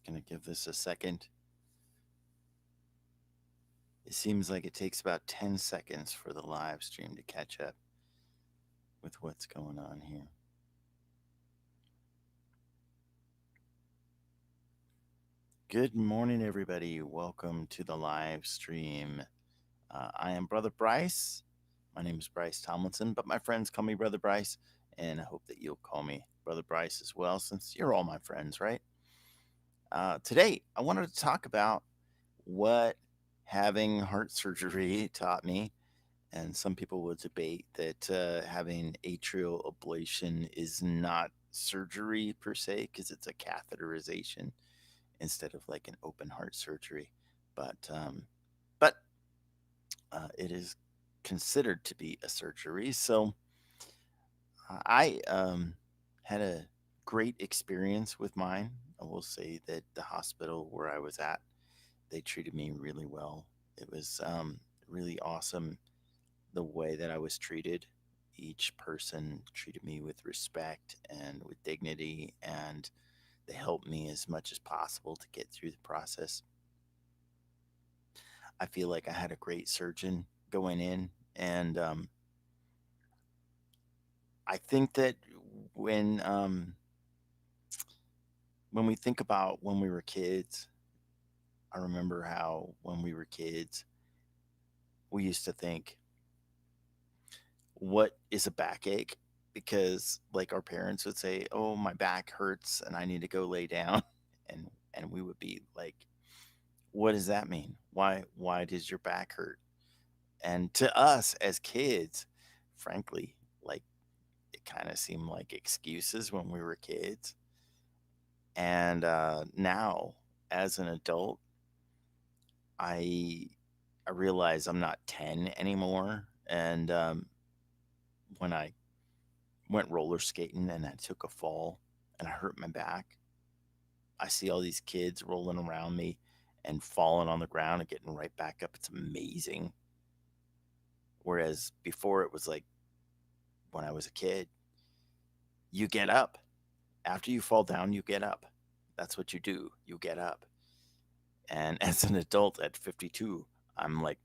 Gonna give this a second. It seems like it takes about 10 seconds for the live stream to catch up with what's going on here. Good morning, everybody. Welcome to the live stream. I am Brother Bryce. My name is Bryce Tomlinson, but my friends call me Brother Bryce, and I hope that you'll call me Brother Bryce as well, since you're all my friends, right? Today, I wanted to talk about what having heart surgery taught me. And some people would debate that having atrial ablation is not surgery per se, because it's a catheterization instead of like an open heart surgery. But it is considered to be a surgery. So I had a great experience with mine. I will say that the hospital where I was at, they treated me really well. It was really awesome the way that I was treated. Each person treated me with respect and with dignity, and they helped me as much as possible to get through the process. I feel like I had a great surgeon going in, and I think that when um, when we think about when we were kids, I remember how when we were kids, we used to think, what is a backache? Because like our parents would say, "Oh, my back hurts and I need to go lay down." And we would be like, "What does that mean? Why does your back hurt?" And to us as kids, frankly, like it kind of seemed like excuses when we were kids. And now as an adult, I I realize I'm not 10 anymore. And when I went roller skating and I took a fall and I hurt my back, I see all these kids rolling around me and falling on the ground and getting right back up. It's amazing. Whereas before it was like when I was a kid, you get up. After you fall down, you get up. That's what you do. You get up. And as an adult at 52, I'm like,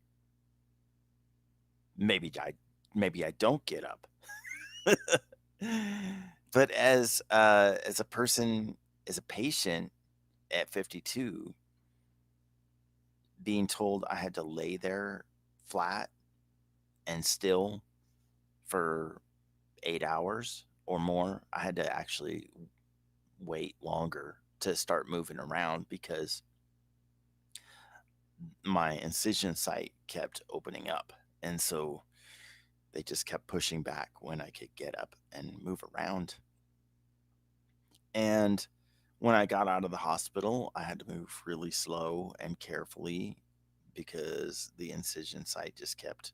maybe I maybe I don't get up. But as a person, as a patient at 52, being told I had to lay there flat and still for 8 hours or more, I had to actually wait longer to start moving around because my incision site kept opening up. And so they just kept pushing back when I could get up and move around. And when I got out of the hospital, I had to move really slow and carefully because the incision site just kept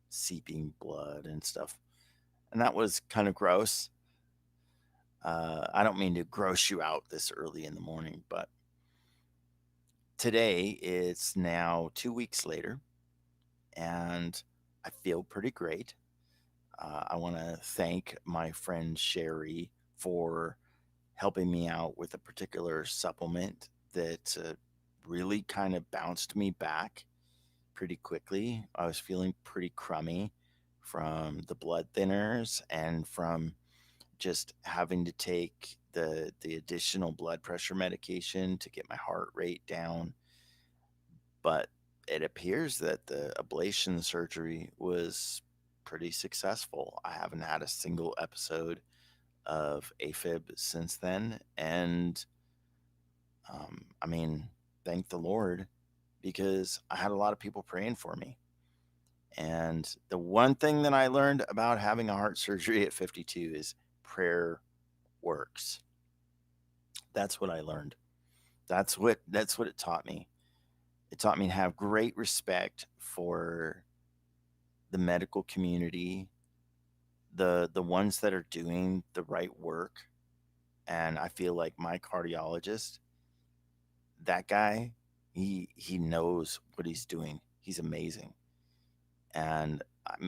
seeping blood and stuff. And that was kind of gross. I don't mean to gross you out this early in the morning, but today it's now 2 weeks later and I feel pretty great. I want to thank my friend Sherry for helping me out with a particular supplement that really kind of bounced me back pretty quickly. I was feeling pretty crummy from the blood thinners and from just having to take the additional blood pressure medication to get my heart rate down. But it appears that the ablation surgery was pretty successful. I haven't had a single episode of AFib since then. And I mean, thank the Lord because I had a lot of people praying for me. And the one thing that I learned about having a heart surgery at 52 is prayer works. That's what I learned. That's what it taught me. It taught me to have great respect for the medical community, the ones that are doing the right work. And I feel like my cardiologist, that guy, he knows what he's doing. He's amazing. And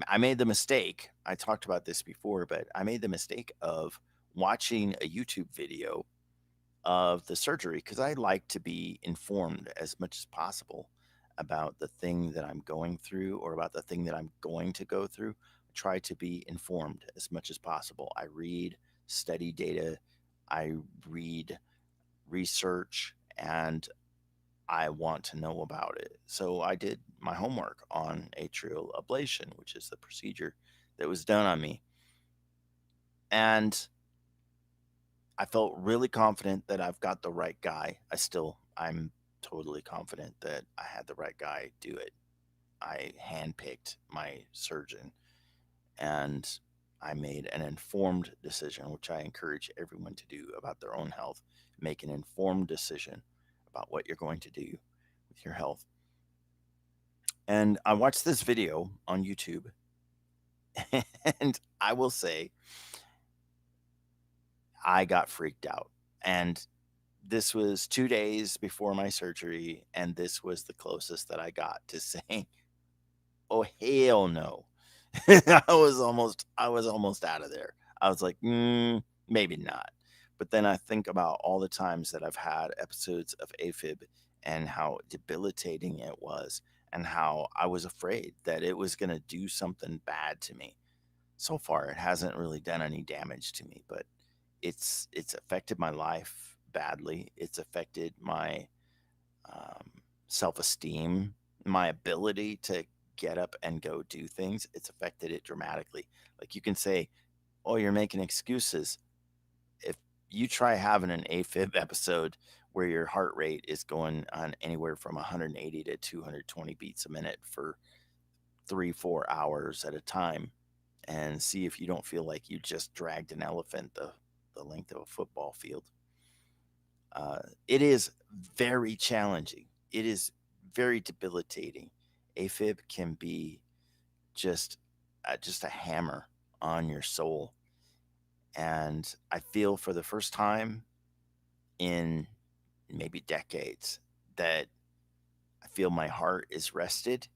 I made the mistake. I talked about this before, but I made the mistake of watching a YouTube video of the surgery because I like to be informed as much as possible about the thing that I'm going through or about the thing that I'm going to go through. I try to be informed as much as possible. I read, study data, I read research, and I want to know about it. So I did my homework on atrial ablation, which is the procedure that was done on me. And I felt really confident that I've got the right guy. I'm totally confident that I had the right guy do it. I handpicked my surgeon and I made an informed decision, which I encourage everyone to do about their own health. Make an informed decision about what you're going to do with your health. And I watched this video on YouTube, and I will say I got freaked out. And this was 2 days before my surgery, and this was the closest that I got to saying, "Oh, hell no." I was almost out of there. I was like, maybe not." But then I think about all the times that I've had episodes of AFib and how debilitating it was and how I was afraid that it was gonna do something bad to me. So far, it hasn't really done any damage to me, but it's affected my life badly. It's affected my self-esteem, my ability to get up and go do things. It's affected it dramatically. Like you can say, "Oh, you're making excuses." If you try having an AFib episode where your heart rate is going on anywhere from 180 to 220 beats a minute for 3, 4 hours at a time, and see if you don't feel like you just dragged an elephant the length of a football field. It is very challenging. It is very debilitating. AFib can be just just a hammer on your soul, and I feel for the first time in maybe decades that I feel my heart is rested.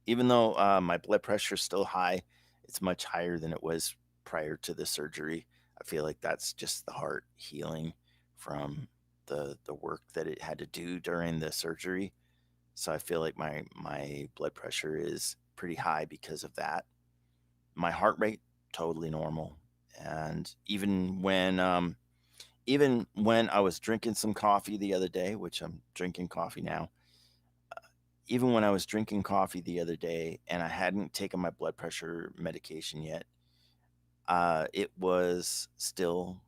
Even though my blood pressure is still high, it's much higher than it was prior to the surgery. I feel like that's just the heart healing from the work that it had to do during the surgery. So I feel like my blood pressure is pretty high because of that. My heart rate totally normal, and even when I was drinking some coffee the other day, which I'm drinking coffee now, even when I was drinking coffee the other day and I hadn't taken my blood pressure medication yet, it was still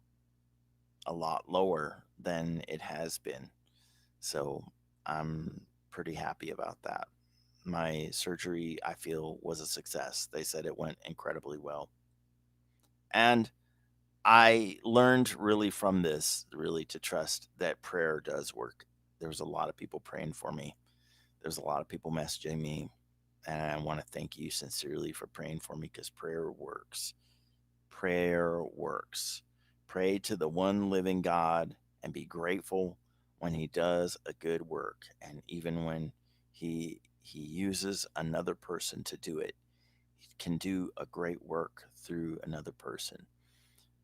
a lot lower than it has been. So I'm pretty happy about that. My surgery, I feel, was a success. They said it went incredibly well. And I learned really from this, really to trust that prayer does work. There was a lot of people praying for me. There's a lot of people messaging me, and I want to thank you sincerely for praying for me because prayer works. Prayer works. Pray to the one living God and be grateful when he does a good work, and even when he uses another person to do it, he can do a great work through another person.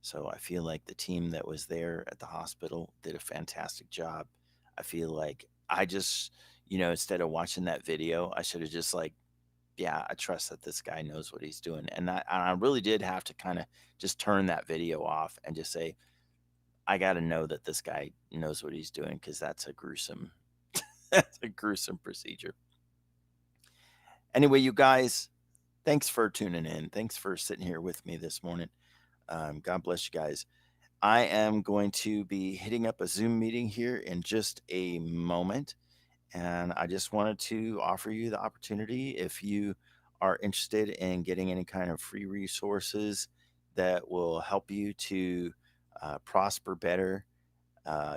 So I feel like the team that was there at the hospital did a fantastic job. I feel like I just, instead of watching that video, I should have just like, yeah, I trust that this guy knows what he's doing. And I really did have to kind of just turn that video off and just say, I got to know that this guy knows what he's doing because that's a gruesome, that's a gruesome procedure. Anyway, you guys, thanks for tuning in. Thanks for sitting here with me this morning. God bless you guys. I am going to be hitting up a Zoom meeting here in just a moment. And I just wanted to offer you the opportunity if you are interested in getting any kind of free resources that will help you to prosper better.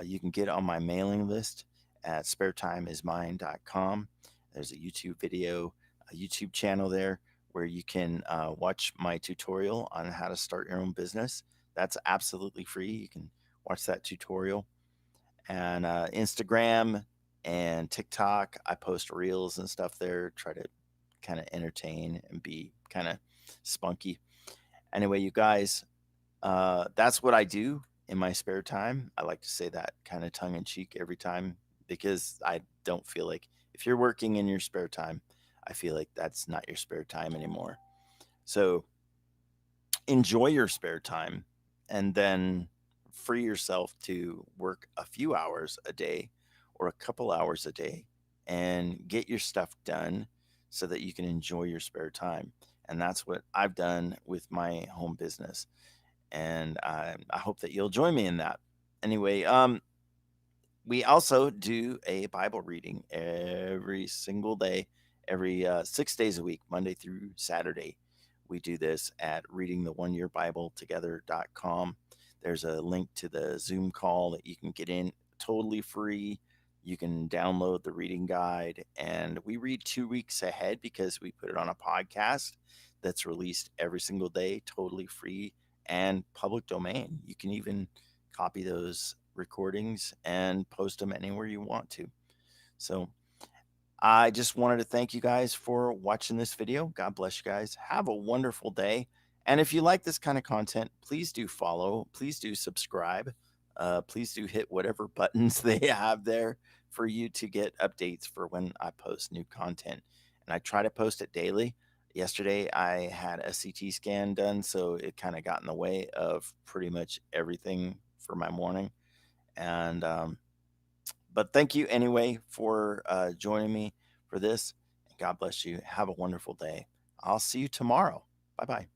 You can get on my mailing list at SpareTimeIsMine.com. There's a YouTube video, a YouTube channel there where you can watch my tutorial on how to start your own business. That's absolutely free. You can watch that tutorial. And Instagram and TikTok, I post reels and stuff there, try to kind of entertain and be kind of spunky. Anyway, you guys, that's what I do. in my spare time. I like to say that kind of tongue in cheek every time because I don't feel like if you're working in your spare time, I feel like that's not your spare time anymore. So enjoy your spare time and then free yourself to work a few hours a day or a couple hours a day and get your stuff done so that you can enjoy your spare time. And that's what I've done with my home business. And I hope that you'll join me in that. Anyway, we also do a Bible reading every single day, every 6 days a week, Monday through Saturday. We do this at readingtheoneyearbiblettogether.com. There's a link to the Zoom call that you can get in totally free. You can download the reading guide, and we read 2 weeks ahead because we put it on a podcast that's released every single day, totally free and public domain. You can even copy those recordings and post them anywhere you want to. So I just wanted to thank you guys for watching this video. God bless you guys. Have a wonderful day. And if you like this kind of content, please do follow. Please do subscribe. Please do hit whatever buttons they have there for you to get updates for when I post new content. And I try to post it daily. Yesterday, I had a CT scan done, so it kind of got in the way of pretty much everything for my morning. And but thank you anyway for joining me for this. God bless you. Have a wonderful day. I'll see you tomorrow. Bye bye.